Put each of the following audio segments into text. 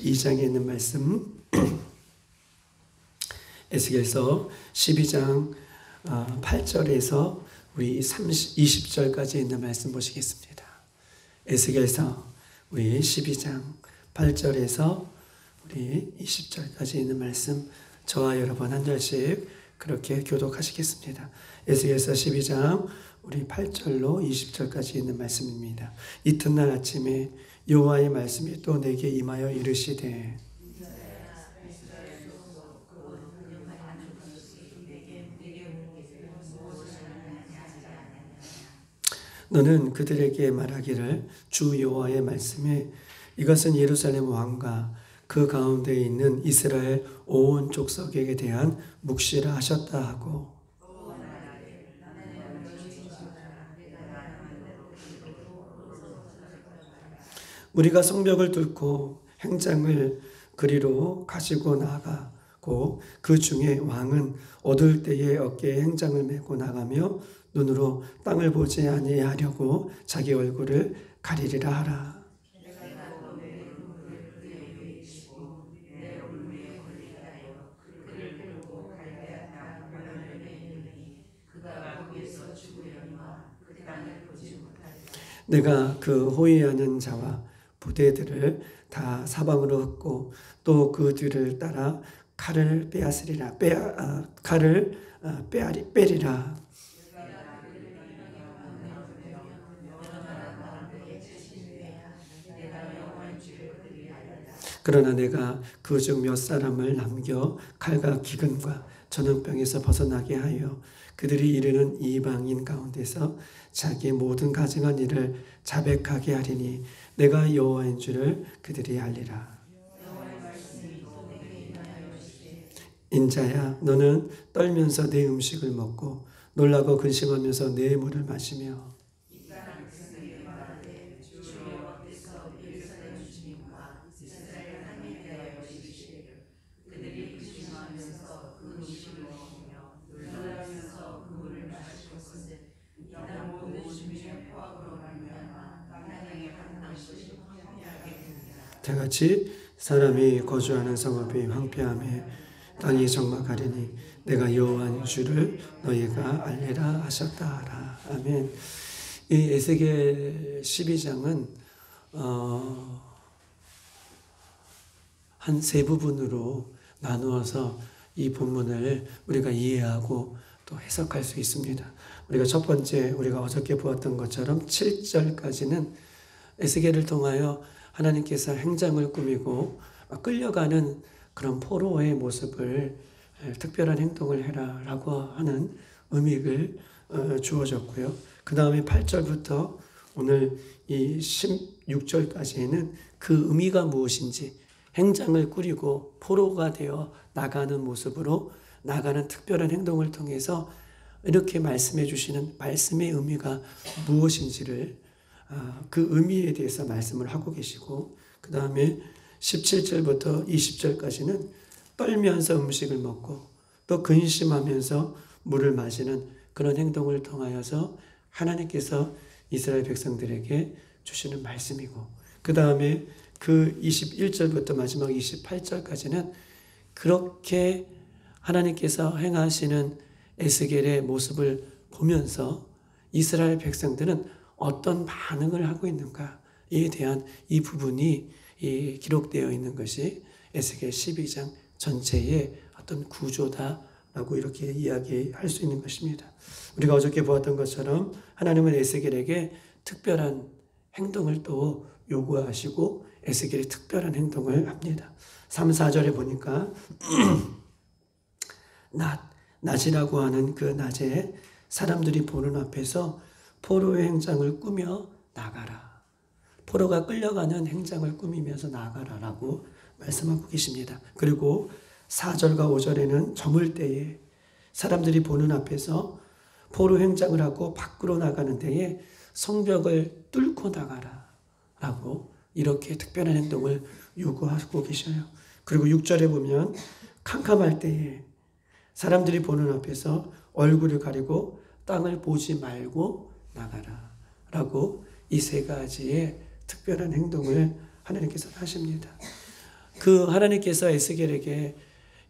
2장에 있는 말씀 에스겔서 12장 8절에서 우리 20절까지 있는 말씀 보시겠습니다. 에스겔서 우리 12장 8절에서 우리 20절까지 있는 말씀 저와 여러분 한 절씩 그렇게 교독하시겠습니다. 에스겔서 12장 우리 8절로 20절까지 있는 말씀입니다. 이튿날 아침에 여호와의 말씀이 또 내게 임하여 이르시되 너는 그들에게 말하기를 주 여호와의 말씀에 이것은 예루살렘 왕과 그 가운데에 있는 이스라엘 온 족속에게 대한 묵시라 하셨다 하고 우리가 성벽을 뚫고 행장을 그리로 가지고 나가고 그 중에 왕은 어두울 때에 어깨에 행장을 메고 나가며 눈으로 땅을 보지 아니하려고 자기 얼굴을 가리리라 하라. 내가 그 호위하는 자와 부대들을 다 사방으로 흩고 또 그 뒤를 따라 칼을 빼앗으리라. 칼을 빼리라. 그러나 내가 그 중 몇 사람을 남겨 칼과 기근과 전염병에서 벗어나게 하여 그들이 이르는 이방인 가운데서 자기의 모든 가증한 일을 자백하게 하리니 내가 여호와인 줄을 그들이 알리라. 인자야 너는 떨면서 내 음식을 먹고 놀라고 근심하면서 내 물을 마시며 다같이 사람이 거주하는 성읍이 황폐함에 땅이 적막하리니 내가 여호와인 줄을 너희가 알리라 하셨다 하라. 아멘. 이 에스겔 12장은 한 세 부분으로 나누어서 이 본문을 우리가 이해하고 또 해석할 수 있습니다. 우리가 첫 번째 우리가 어저께 보았던 것처럼 7절까지는 에스겔을 통하여 하나님께서 행장을 꾸미고 끌려가는 그런 포로의 모습을 특별한 행동을 해라 라고 하는 의미를 주어졌고요. 그 다음에 8절부터 오늘 이 16절까지는 그 의미가 무엇인지 행장을 꾸리고 포로가 되어 나가는 모습으로 나가는 특별한 행동을 통해서 이렇게 말씀해 주시는 말씀의 의미가 무엇인지를 그 의미에 대해서 말씀을 하고 계시고 그 다음에 17절부터 20절까지는 떨면서 음식을 먹고 또 근심하면서 물을 마시는 그런 행동을 통하여서 하나님께서 이스라엘 백성들에게 주시는 말씀이고 그 다음에 그 21절부터 마지막 28절까지는 그렇게 하나님께서 행하시는 에스겔의 모습을 보면서 이스라엘 백성들은 어떤 반응을 하고 있는가에 대한 이 부분이 기록되어 있는 것이 에스겔 12장 전체의 어떤 구조다라고 이렇게 이야기할 수 있는 것입니다. 우리가 어저께 보았던 것처럼 하나님은 에스겔에게 특별한 행동을 또 요구하시고 에스겔이 특별한 행동을 합니다. 3, 4절에 보니까 낮이라고 하는 그 낮에 사람들이 보는 앞에서 포로의 행장을 꾸며 나가라. 포로가 끌려가는 행장을 꾸미면서 나가라라고 말씀하고 계십니다. 그리고 4절과 5절에는 저물 때에 사람들이 보는 앞에서 포로 행장을 하고 밖으로 나가는 때에 성벽을 뚫고 나가라라고 이렇게 특별한 행동을 요구하고 계셔요. 그리고 6절에 보면 캄캄할 때에 사람들이 보는 앞에서 얼굴을 가리고 땅을 보지 말고 나가라 라고 이 세 가지의 특별한 행동을 하나님께서 하십니다. 그 하나님께서 에스겔에게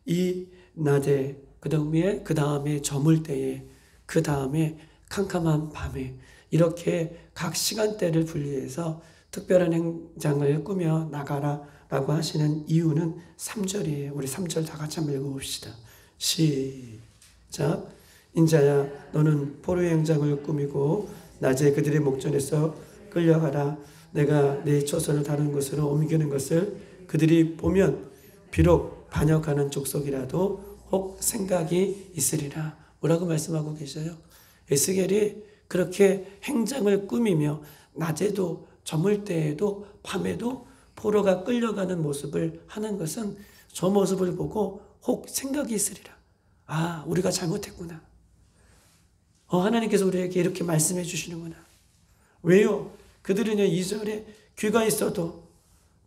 이 낮에 그 다음에 저물 때에 그 다음에 캄캄한 밤에 이렇게 각 시간대를 분리해서 특별한 행장을 꾸며 나가라 라고 하시는 이유는 3절이에요. 우리 3절 다 같이 한번 읽어봅시다. 시작. 인자야 너는 포로의 행장을 꾸미고 낮에 그들의 목전에서 끌려가라. 내가 내 초선을 다른 곳으로 옮기는 것을 그들이 보면 비록 반역하는 족속이라도 혹 생각이 있으리라. 뭐라고 말씀하고 계셔요? 에스겔이 그렇게 행장을 꾸미며 낮에도 저물 때에도 밤에도 포로가 끌려가는 모습을 하는 것은 저 모습을 보고 혹 생각이 있으리라. 아, 우리가 잘못했구나. 하나님께서 우리에게 이렇게 말씀해 주시는구나. 왜요? 그들은 2절에 귀가 있어도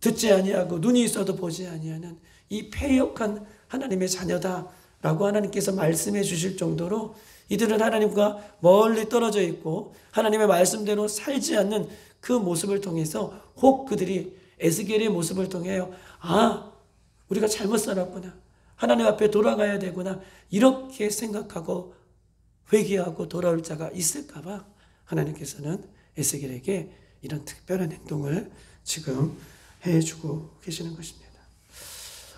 듣지 아니하고 눈이 있어도 보지 아니하는 이 패역한 하나님의 자녀다라고 하나님께서 말씀해 주실 정도로 이들은 하나님과 멀리 떨어져 있고 하나님의 말씀대로 살지 않는 그 모습을 통해서 혹 그들이 에스겔의 모습을 통하여 아, 우리가 잘못 살았구나. 하나님 앞에 돌아가야 되구나. 이렇게 생각하고 회개하고 돌아올 자가 있을까 봐 하나님께서는 에스겔에게 이런 특별한 행동을 지금 해주고 계시는 것입니다.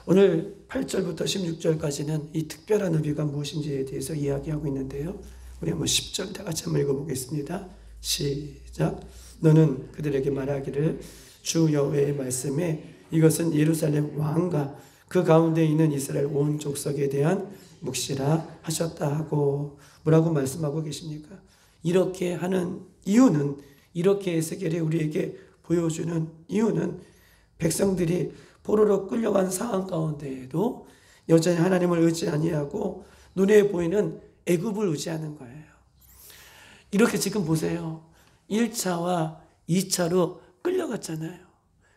오늘 8절부터 16절까지는 이 특별한 의미가 무엇인지에 대해서 이야기하고 있는데요. 우리 한번 10절 다 같이 한번 읽어보겠습니다. 시작. 너는 그들에게 말하기를 주 여호와의 말씀에 이것은 예루살렘 왕과 그 가운데 있는 이스라엘 온 족속에 대한 묵시라 하셨다 하고 뭐라고 말씀하고 계십니까? 이렇게 하는 이유는 이렇게 에스겔이 우리에게 보여주는 이유는 백성들이 포로로 끌려간 상황 가운데에도 여전히 하나님을 의지 아니하고 눈에 보이는 애굽을 의지하는 거예요. 이렇게 지금 보세요. 1차와 2차로 끌려갔잖아요.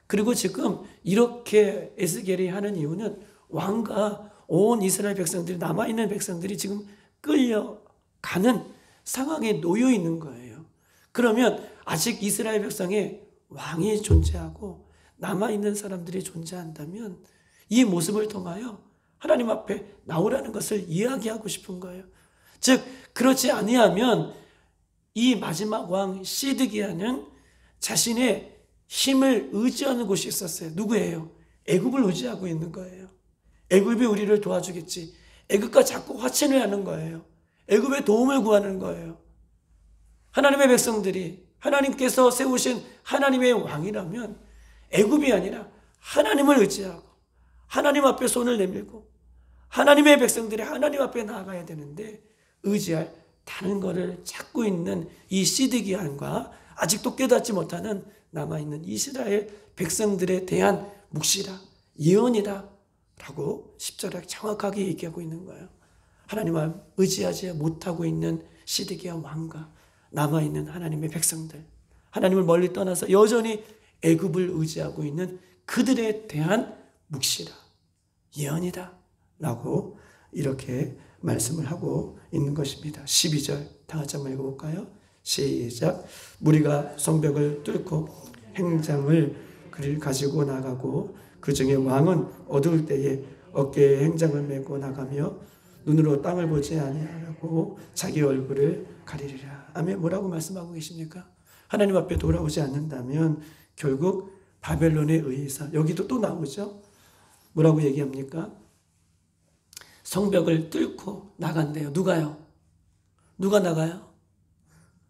그리고 지금 이렇게 에스겔이 하는 이유는 왕과 온 이스라엘 백성들이 남아있는 백성들이 지금 끌려가는 상황에 놓여 있는 거예요. 그러면 아직 이스라엘 백성에 왕이 존재하고 남아있는 사람들이 존재한다면 이 모습을 통하여 하나님 앞에 나오라는 것을 이야기하고 싶은 거예요. 즉 그렇지 아니하면 이 마지막 왕 시드기야는 자신의 힘을 의지하는 곳이 있었어요. 누구예요? 애굽을 의지하고 있는 거예요. 애굽이 우리를 도와주겠지. 애굽과 자꾸 화친을 하는 거예요. 애굽의 도움을 구하는 거예요. 하나님의 백성들이 하나님께서 세우신 하나님의 왕이라면 애굽이 아니라 하나님을 의지하고 하나님 앞에 손을 내밀고 하나님의 백성들이 하나님 앞에 나아가야 되는데 의지할 다른 것을 찾고 있는 이 시드기야과 아직도 깨닫지 못하는 남아있는 이스라엘 백성들에 대한 묵시라, 예언이다 라고 10절에 정확하게 얘기하고 있는 거예요. 하나님을 의지하지 못하고 있는 시드기야 왕과 남아있는 하나님의 백성들, 하나님을 멀리 떠나서 여전히 애굽을 의지하고 있는 그들에 대한 묵시라, 예언이다 라고 이렇게 말씀을 하고 있는 것입니다. 12절 다 같이 한번 읽어볼까요? 시작. 무리가 성벽을 뚫고 행장을 가지고 나가고 그 중에 왕은 어두울 때에 어깨에 행장을 메고 나가며 눈으로 땅을 보지 아니하고 자기 얼굴을 가리리라. 아멘. 뭐라고 말씀하고 계십니까? 하나님 앞에 돌아오지 않는다면 결국 바벨론에 의해서 여기도 또 나오죠. 뭐라고 얘기합니까? 성벽을 뚫고 나간대요. 누가요? 누가 나가요?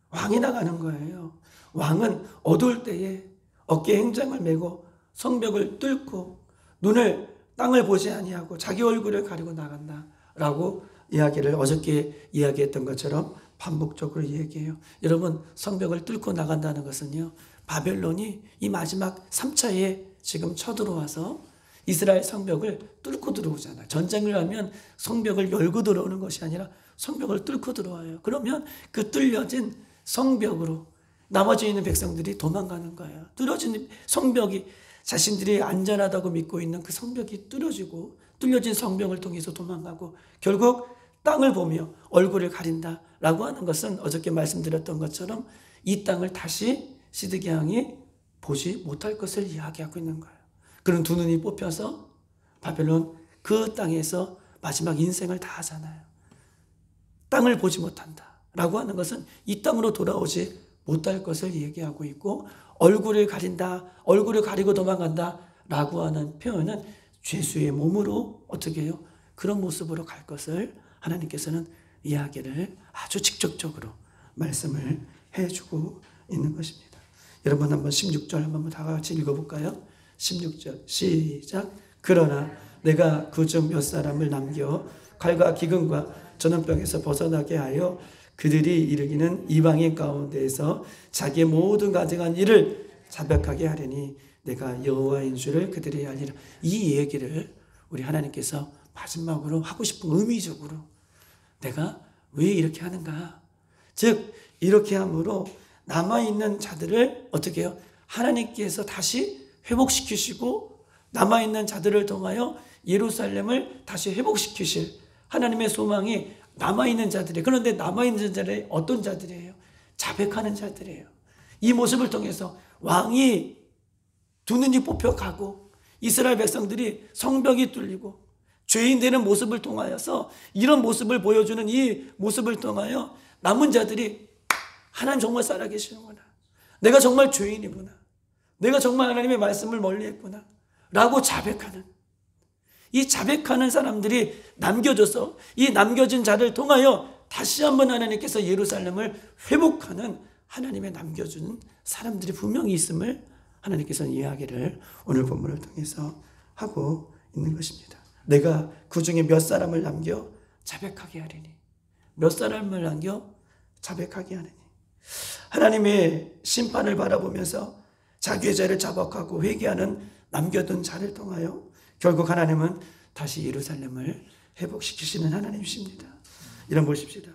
왕이 나가는 거예요. 왕은 어두울 때에 어깨에 행장을 메고 성벽을 뚫고 눈을 땅을 보지 아니하고 자기 얼굴을 가리고 나간다라고 이야기를 어저께 이야기했던 것처럼 반복적으로 얘기해요. 여러분 성벽을 뚫고 나간다는 것은요. 바벨론이 이 마지막 3차에 지금 쳐들어와서 이스라엘 성벽을 뚫고 들어오잖아요. 전쟁을 하면 성벽을 열고 들어오는 것이 아니라 성벽을 뚫고 들어와요. 그러면 그 뚫려진 성벽으로 나머지 있는 백성들이 도망가는 거예요. 뚫어진 성벽이 자신들이 안전하다고 믿고 있는 그 성벽이 뚫어지고 뚫려진 성벽을 통해서 도망가고 결국 땅을 보며 얼굴을 가린다라고 하는 것은 어저께 말씀드렸던 것처럼 이 땅을 다시 시드기야 왕이 보지 못할 것을 이야기하고 있는 거예요. 그런 두 눈이 뽑혀서 바벨론 그 땅에서 마지막 인생을 다 하잖아요. 땅을 보지 못한다 라고 하는 것은 이 땅으로 돌아오지 못할 것을 얘기하고 있고, 얼굴을 가린다, 얼굴을 가리고 도망간다 라고 하는 표현은 죄수의 몸으로 어떻게 해요? 그런 모습으로 갈 것을 하나님께서는 이야기를 아주 직접적으로 말씀을 해주고 있는 것입니다. 여러분 한번 16절 한번 다 같이 읽어볼까요? 16절 시작. 그러나 내가 그 중 몇 사람을 남겨 칼과 기근과 전염병에서 벗어나게 하여 그들이 이르기는 이방인 가운데에서 자기의 모든 가증한 일을 자백하게 하려니 내가 여호와인 줄을 그들이 알리라. 이 얘기를 우리 하나님께서 마지막으로 하고 싶은 의미적으로 내가 왜 이렇게 하는가? 즉 이렇게 함으로 남아있는 자들을 어떻게 해요? 하나님께서 다시 회복시키시고 남아있는 자들을 통하여 예루살렘을 다시 회복시키실 하나님의 소망이 남아있는 자들이에요. 그런데 남아있는 자들이 어떤 자들이에요? 자백하는 자들이에요. 이 모습을 통해서 왕이 두 눈이 뽑혀가고 이스라엘 백성들이 성벽이 뚫리고 죄인 되는 모습을 통하여서 이런 모습을 보여주는 이 모습을 통하여 남은 자들이 하나님 정말 살아계시는구나. 내가 정말 죄인이구나. 내가 정말 하나님의 말씀을 멀리했구나 라고 자백하는, 이 자백하는 사람들이 남겨져서 이 남겨진 자를 통하여 다시 한번 하나님께서 예루살렘을 회복하는 하나님의 남겨준 사람들이 분명히 있음을 하나님께서는 이야기를 오늘 본문을 통해서 하고 있는 것입니다. 내가 그 중에 몇 사람을 남겨 자백하게 하리니, 몇 사람을 남겨 자백하게 하리니. 하나님의 심판을 바라보면서 자기의 죄를 자백하고 회개하는 남겨둔 자를 통하여 결국 하나님은 다시 예루살렘을 회복시키시는 하나님이십니다. 이런 보십시다.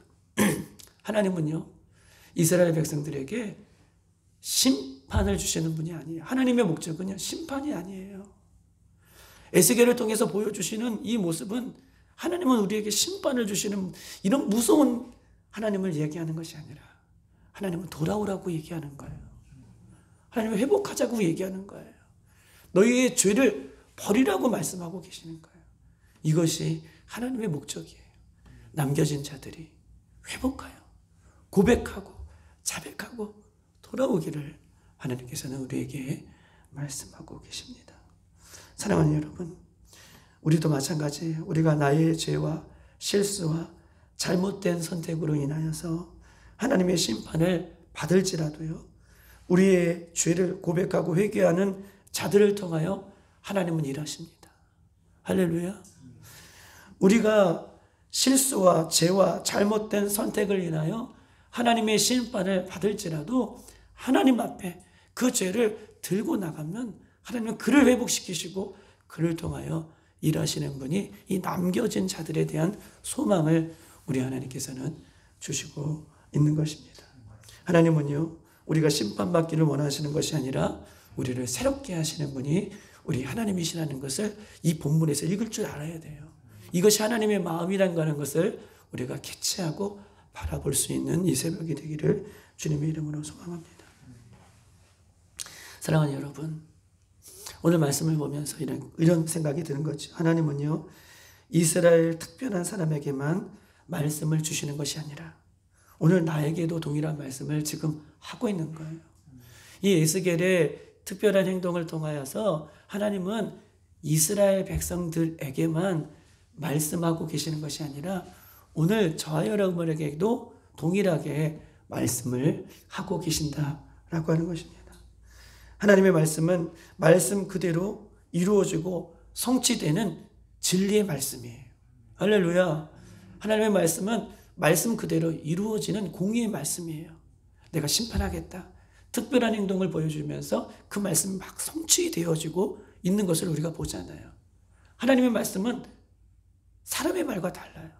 하나님은요, 이스라엘 백성들에게 심판을 주시는 분이 아니에요. 하나님의 목적은요, 심판이 아니에요. 에스겔을 통해서 보여주시는 이 모습은 하나님은 우리에게 심판을 주시는 이런 무서운 하나님을 얘기하는 것이 아니라 하나님은 돌아오라고 얘기하는 거예요. 하나님은 회복하자고 얘기하는 거예요. 너희의 죄를 버리라고 말씀하고 계시는 거예요. 이것이 하나님의 목적이에요. 남겨진 자들이 회복하여 고백하고 자백하고 돌아오기를 하나님께서는 우리에게 말씀하고 계십니다. 사랑하는 여러분, 우리도 마찬가지예요. 우리가 나의 죄와 실수와 잘못된 선택으로 인하여서 하나님의 심판을 받을지라도요, 우리의 죄를 고백하고 회개하는 자들을 통하여 하나님은 일하십니다. 할렐루야. 우리가 실수와 죄와 잘못된 선택을 인하여 하나님의 심판을 받을지라도 하나님 앞에 그 죄를 들고 나가면 하나님은 그를 회복시키시고 그를 통하여 일하시는 분이 이 남겨진 자들에 대한 소망을 우리 하나님께서는 주시고 있는 것입니다. 하나님은요, 우리가 심판받기를 원하시는 것이 아니라 우리를 새롭게 하시는 분이 우리 하나님이시라는 것을 이 본문에서 읽을 줄 알아야 돼요. 이것이 하나님의 마음이라는 것을 우리가 캐치하고 바라볼 수 있는 이 새벽이 되기를 주님의 이름으로 소망합니다. 사랑하는 여러분, 오늘 말씀을 보면서 이런 생각이 드는 거죠. 하나님은요, 이스라엘 특별한 사람에게만 말씀을 주시는 것이 아니라 오늘 나에게도 동일한 말씀을 지금 하고 있는 거예요. 이 에스겔의 특별한 행동을 통하여서 하나님은 이스라엘 백성들에게만 말씀하고 계시는 것이 아니라 오늘 저와 여러분에게도 동일하게 말씀을 하고 계신다라고 하는 것입니다. 하나님의 말씀은 말씀 그대로 이루어지고 성취되는 진리의 말씀이에요. 할렐루야. 하나님의 말씀은 말씀 그대로 이루어지는 공의의 말씀이에요. 내가 심판하겠다. 특별한 행동을 보여주면서 그 말씀이 막 성취되어지고 있는 것을 우리가 보잖아요. 하나님의 말씀은 사람의 말과 달라요.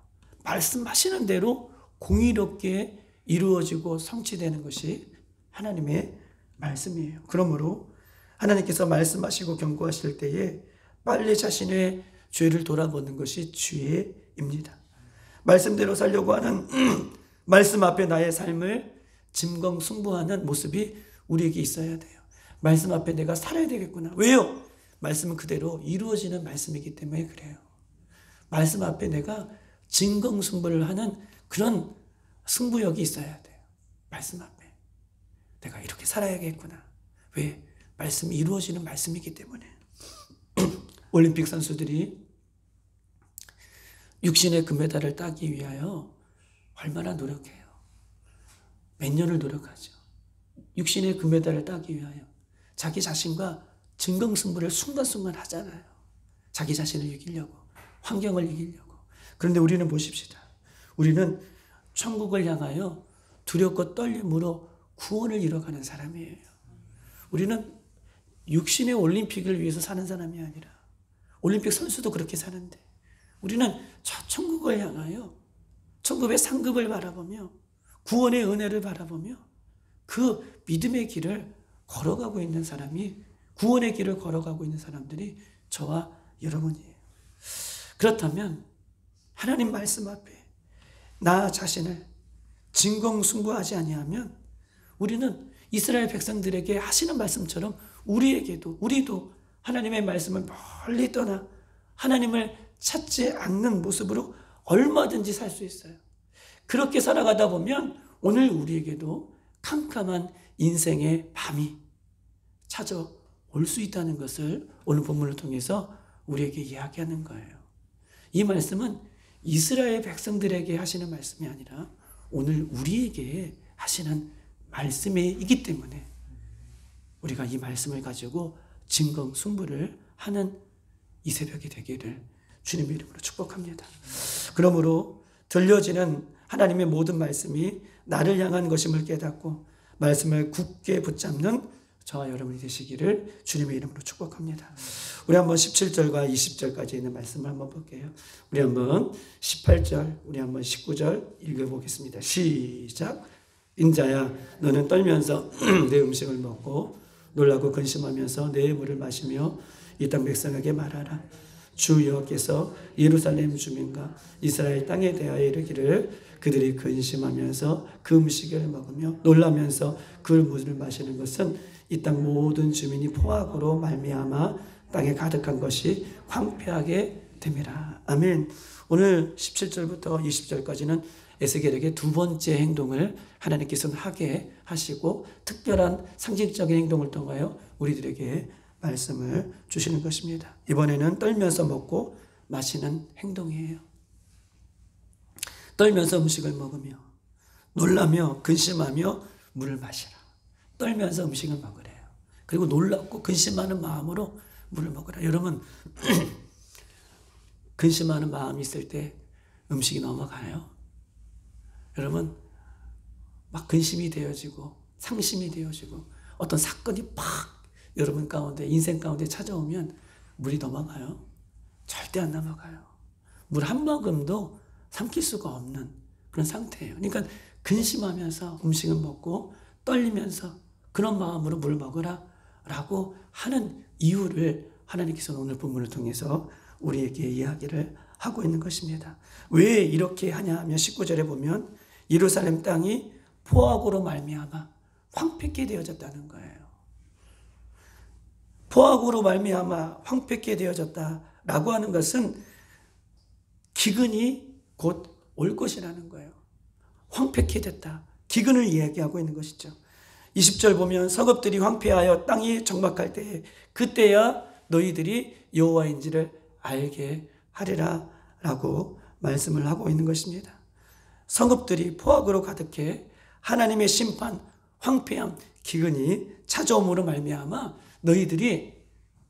말씀하시는 대로 공의롭게 이루어지고 성취되는 것이 하나님의 말씀이에요. 그러므로 하나님께서 말씀하시고 경고하실 때에 빨리 자신의 죄를 돌아보는 것이 지혜입니다. 말씀대로 살려고 하는 말씀 앞에 나의 삶을 짐검승부하는 모습이 우리에게 있어야 돼요. 말씀 앞에 내가 살아야 되겠구나. 왜요? 말씀은 그대로 이루어지는 말씀이기 때문에 그래요. 말씀 앞에 내가 진검승부를 하는 그런 승부욕이 있어야 돼요. 말씀 앞에 내가 이렇게 살아야겠구나. 왜? 말씀이 이루어지는 말씀이기 때문에. 올림픽 선수들이 육신의 금메달을 따기 위하여 얼마나 노력해요. 몇 년을 노력하죠. 육신의 금메달을 따기 위하여 자기 자신과 진검승부를 순간순간 하잖아요. 자기 자신을 이기려고, 환경을 이기려고. 그런데 우리는 보십시다. 우리는 천국을 향하여 두렵고 떨림으로 구원을 이뤄가는 사람이에요. 우리는 육신의 올림픽을 위해서 사는 사람이 아니라, 올림픽 선수도 그렇게 사는데, 우리는 저 천국을 향하여 천국의 상급을 바라보며 구원의 은혜를 바라보며 그 믿음의 길을 걸어가고 있는 사람이, 구원의 길을 걸어가고 있는 사람들이 저와 여러분이에요. 그렇다면 하나님 말씀 앞에 나 자신을 진검승부하지 아니하면 우리는 이스라엘 백성들에게 하시는 말씀처럼 우리도 하나님의 말씀을 멀리 떠나 하나님을 찾지 않는 모습으로 얼마든지 살 수 있어요. 그렇게 살아가다 보면 오늘 우리에게도 캄캄한 인생의 밤이 찾아올 수 있다는 것을 오늘 본문을 통해서 우리에게 이야기하는 거예요. 이 말씀은 이스라엘 백성들에게 하시는 말씀이 아니라 오늘 우리에게 하시는 말씀이기 때문에 우리가 이 말씀을 가지고 진검승부를 하는 이 새벽이 되기를 주님의 이름으로 축복합니다. 그러므로 들려지는 하나님의 모든 말씀이 나를 향한 것임을 깨닫고 말씀을 굳게 붙잡는 저와 여러분이 되시기를 주님의 이름으로 축복합니다. 우리 한번 17절과 20절까지 있는 말씀을 한번 볼게요. 우리 한번 18절, 우리 한번 19절 읽어보겠습니다. 시작. 인자야, 너는 떨면서 내 음식을 먹고 놀라고 근심하면서 내 물을 마시며 이 땅 백성에게 말하라. 주 여호와께서 예루살렘 주민과 이스라엘 땅에 대하여 이르기를 그들이 근심하면서 그 음식을 먹으며 놀라면서 그 물을 마시는 것은 이 땅 모든 주민이 포악으로 말미암아 땅에 가득한 것이 황폐하게 됨이라. 아멘. 오늘 17절부터 20절까지는 에스겔에게 두 번째 행동을 하나님께서는 하게 하시고 특별한 상징적인 행동을 통하여 우리들에게 말씀을 주시는 것입니다. 이번에는 떨면서 먹고 마시는 행동이에요. 떨면서 음식을 먹으며 놀라며 근심하며 물을 마시라. 떨면서 음식을 먹으래요. 그리고 놀랍고 근심하는 마음으로 물을 먹으라. 여러분 근심하는 마음이 있을 때 음식이 넘어가요? 여러분 막 근심이 되어지고 상심이 되어지고 어떤 사건이 팍 여러분 가운데 인생 가운데 찾아오면 물이 넘어가요? 절대 안 넘어가요. 물 한 모금도 삼킬 수가 없는 그런 상태예요. 그러니까 근심하면서 음식을 먹고 떨리면서 그런 마음으로 물 먹으라 라고 하는 이유를 하나님께서는 오늘 본문을 통해서 우리에게 이야기를 하고 있는 것입니다. 왜 이렇게 하냐 하면 19절에 보면 예루살렘 땅이 포악으로 말미암아 황폐케 되어졌다는 거예요. 포악으로 말미암아 황폐케 되어졌다라고 하는 것은 기근이 곧 올 것이라는 거예요. 황폐케 됐다. 기근을 이야기하고 있는 것이죠. 20절 보면 성읍들이 황폐하여 땅이 적막할 때에 그때야 너희들이 여호와인지를 알게 하리라 라고 말씀을 하고 있는 것입니다. 성읍들이 포악으로 가득해 하나님의 심판, 황폐함, 기근이 찾아옴으로 말미암아 너희들이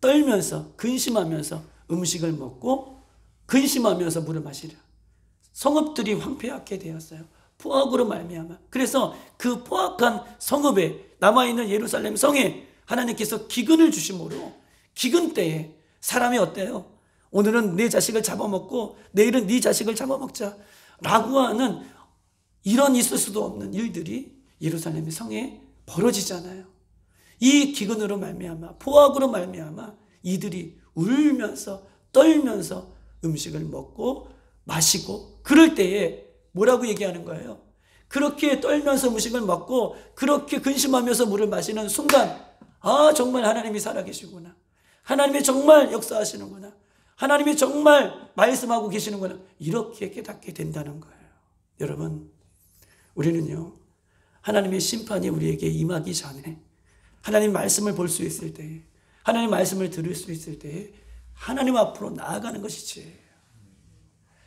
떨면서 근심하면서 음식을 먹고 근심하면서 물을 마시라. 성읍들이 황폐하게 되었어요. 포악으로 말미암아. 그래서 그 포악한 성읍에 남아있는 예루살렘 성에 하나님께서 기근을 주심으로 기근 때에 사람이 어때요? 오늘은 내 자식을 잡아먹고 내일은 네 자식을 잡아먹자 라고 하는 이런 있을 수도 없는 일들이 예루살렘의 성에 벌어지잖아요. 이 기근으로 말미암아 포악으로 말미암아 이들이 울면서 떨면서 음식을 먹고 마시고 그럴 때에 뭐라고 얘기하는 거예요? 그렇게 떨면서 음식을 먹고 그렇게 근심하면서 물을 마시는 순간 아 정말 하나님이 살아계시구나. 하나님이 정말 역사하시는구나. 하나님이 정말 말씀하고 계시는구나. 이렇게 깨닫게 된다는 거예요. 여러분, 우리는요, 하나님의 심판이 우리에게 임하기 전에 하나님 말씀을 볼 수 있을 때, 하나님 말씀을 들을 수 있을 때 하나님 앞으로 나아가는 것이 지혜예요.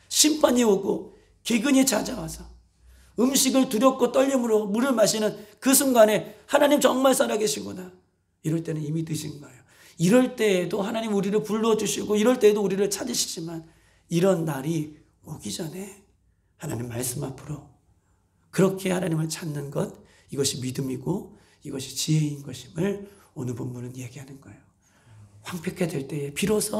심판이 오고 기근이 찾아와서 음식을 두렵고 떨림으로 물을 마시는 그 순간에 하나님 정말 살아계시구나. 이럴 때는 이미 늦은 거예요. 이럴 때에도 하나님 우리를 불러주시고 이럴 때에도 우리를 찾으시지만 이런 날이 오기 전에 하나님 말씀 앞으로 그렇게 하나님을 찾는 것, 이것이 믿음이고 이것이 지혜인 것임을 오늘 본문은 얘기하는 거예요. 황폐케 될 때에 비로소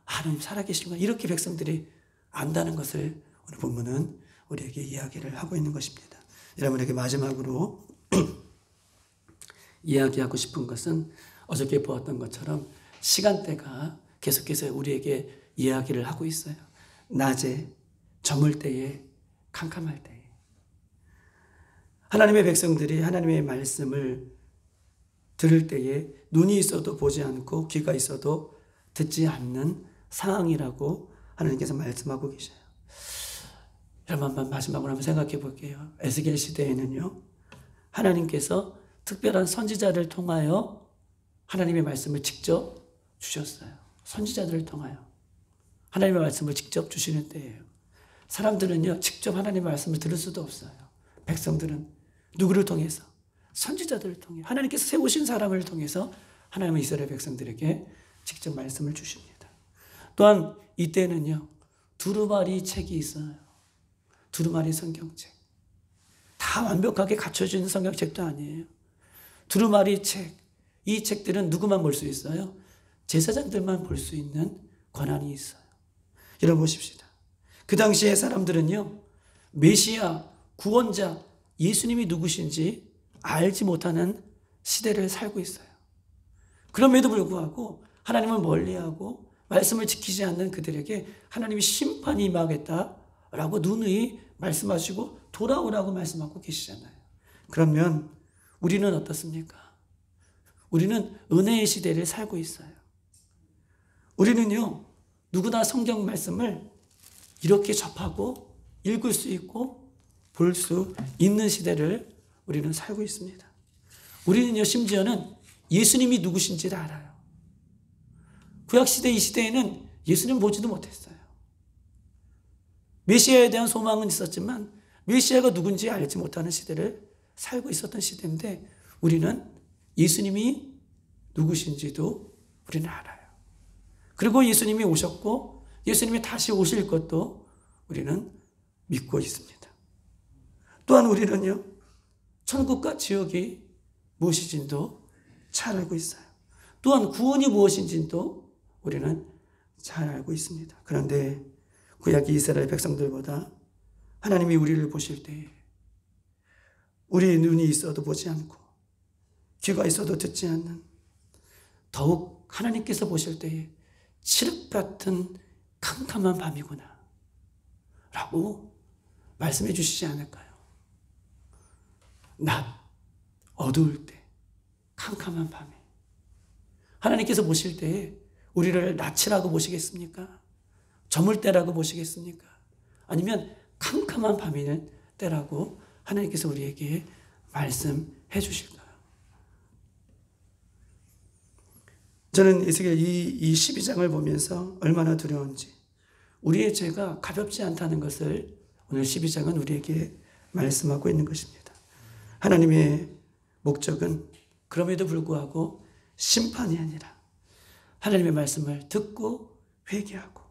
하나님 살아계시구나. 이렇게 백성들이 안다는 것을 오늘 본문은 우리에게 이야기를 하고 있는 것입니다. 여러분에게 마지막으로 이야기하고 싶은 것은 어저께 보았던 것처럼 시간대가 계속해서 우리에게 이야기를 하고 있어요. 낮에, 저물 때에, 캄캄할 때에. 하나님의 백성들이 하나님의 말씀을 들을 때에 눈이 있어도 보지 않고 귀가 있어도 듣지 않는 상황이라고 하나님께서 말씀하고 계셔요. 여러분 한번 마지막으로 한번 생각해 볼게요. 에스겔 시대에는요, 하나님께서 특별한 선지자를 통하여 하나님의 말씀을 직접 주셨어요. 선지자들을 통하여 하나님의 말씀을 직접 주시는 때예요. 사람들은요, 직접 하나님의 말씀을 들을 수도 없어요. 백성들은 누구를 통해서? 선지자들을 통해, 하나님께서 세우신 사람을 통해서 하나님은 이스라엘 백성들에게 직접 말씀을 주십니다. 또한 이때는요, 두루마리 책이 있어요. 두루마리 성경책. 다 완벽하게 갖춰진 성경책도 아니에요. 두루마리 책. 이 책들은 누구만 볼 수 있어요? 제사장들만 볼 수 있는 권한이 있어요. 여러분 보십시다. 그 당시에 사람들은요, 메시아, 구원자, 예수님이 누구신지 알지 못하는 시대를 살고 있어요. 그럼에도 불구하고 하나님을 멀리하고 말씀을 지키지 않는 그들에게 하나님이 심판이 임하겠다라고 누누이 말씀하시고 돌아오라고 말씀하고 계시잖아요. 그러면 우리는 어떻습니까? 우리는 은혜의 시대를 살고 있어요. 우리는요, 누구나 성경 말씀을 이렇게 접하고 읽을 수 있고 볼 수 있는 시대를 우리는 살고 있습니다. 우리는요, 심지어는 예수님이 누구신지를 알아요. 구약시대 이 시대에는 예수님 보지도 못했어요. 메시아에 대한 소망은 있었지만 메시아가 누군지 알지 못하는 시대를 살고 있었던 시대인데 우리는 예수님이 누구신지도 우리는 알아요. 그리고 예수님이 오셨고 예수님이 다시 오실 것도 우리는 믿고 있습니다. 또한 우리는요, 천국과 지옥이 무엇인지도 잘 알고 있어요. 또한 구원이 무엇인지도 우리는 잘 알고 있습니다. 그런데 구약 이스라엘 백성들보다 하나님이 우리를 보실 때 우리의 눈이 있어도 보지 않고 귀가 있어도 듣지 않는, 더욱 하나님께서 보실 때에 칠흑 같은 캄캄한 밤이구나 라고 말씀해 주시지 않을까요? 낮, 어두울 때, 캄캄한 밤에 하나님께서 보실 때에 우리를 낯이라고 보시겠습니까? 저물 때라고 보시겠습니까? 아니면 캄캄한 밤이는 때라고 하나님께서 우리에게 말씀해 주실까요? 저는 에스겔 이 12장을 보면서 얼마나 두려운지, 우리의 죄가 가볍지 않다는 것을 오늘 12장은 우리에게 말씀하고 있는 것입니다. 하나님의 목적은 그럼에도 불구하고 심판이 아니라 하나님의 말씀을 듣고 회개하고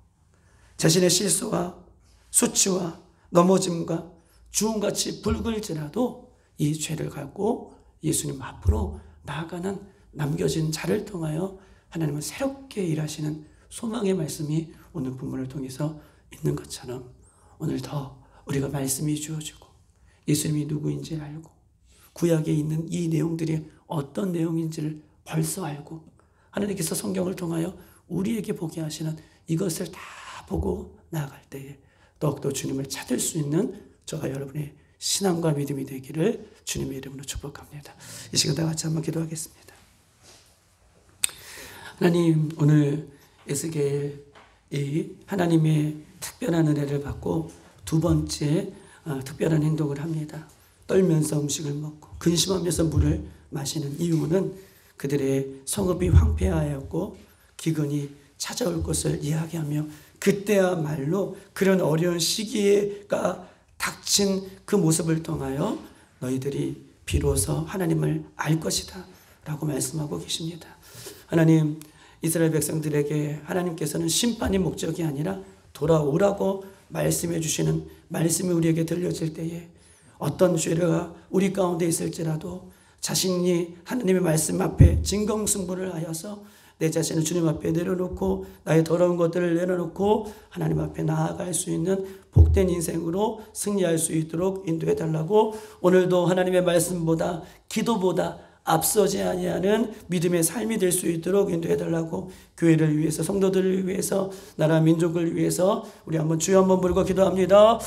자신의 실수와 수치와 넘어짐과 주홍같이 붉을지라도 이 죄를 갖고 예수님 앞으로 나아가는 남겨진 자를 통하여 하나님은 새롭게 일하시는 소망의 말씀이 오늘 본문을 통해서 있는 것처럼 오늘 더 우리가 말씀이 주어지고 예수님이 누구인지 알고 구약에 있는 이 내용들이 어떤 내용인지를 벌써 알고 하나님께서 성경을 통하여 우리에게 보게 하시는 이것을 다 보고 나아갈 때에 더욱더 주님을 찾을 수 있는 저와 여러분의 신앙과 믿음이 되기를 주님의 이름으로 축복합니다. 이 시간 다 같이 한번 기도하겠습니다. 하나님, 오늘 에스겔이 하나님의 특별한 은혜를 받고 두 번째 특별한 행동을 합니다. 떨면서 음식을 먹고 근심하면서 물을 마시는 이유는 그들의 성읍이 황폐하였고 기근이 찾아올 것을 이야기하며 그때야말로 그런 어려운 시기가 닥친 그 모습을 통하여 너희들이 비로소 하나님을 알 것이다 라고 말씀하고 계십니다. 하나님, 이스라엘 백성들에게 하나님께서는 심판이 목적이 아니라 돌아오라고 말씀해 주시는 말씀이 우리에게 들려질 때에 어떤 죄가 우리 가운데 있을지라도 자신이 하나님의 말씀 앞에 진검승부를 하여서 내 자신을 주님 앞에 내려놓고 나의 더러운 것들을 내려놓고 하나님 앞에 나아갈 수 있는 복된 인생으로 승리할 수 있도록 인도해 달라고, 오늘도 하나님의 말씀보다 기도보다 앞서지 아니하는 믿음의 삶이 될 수 있도록 인도해 달라고, 교회를 위해서 성도들을 위해서 나라 민족을 위해서 우리 한번 주여 한번 부르고 기도합니다.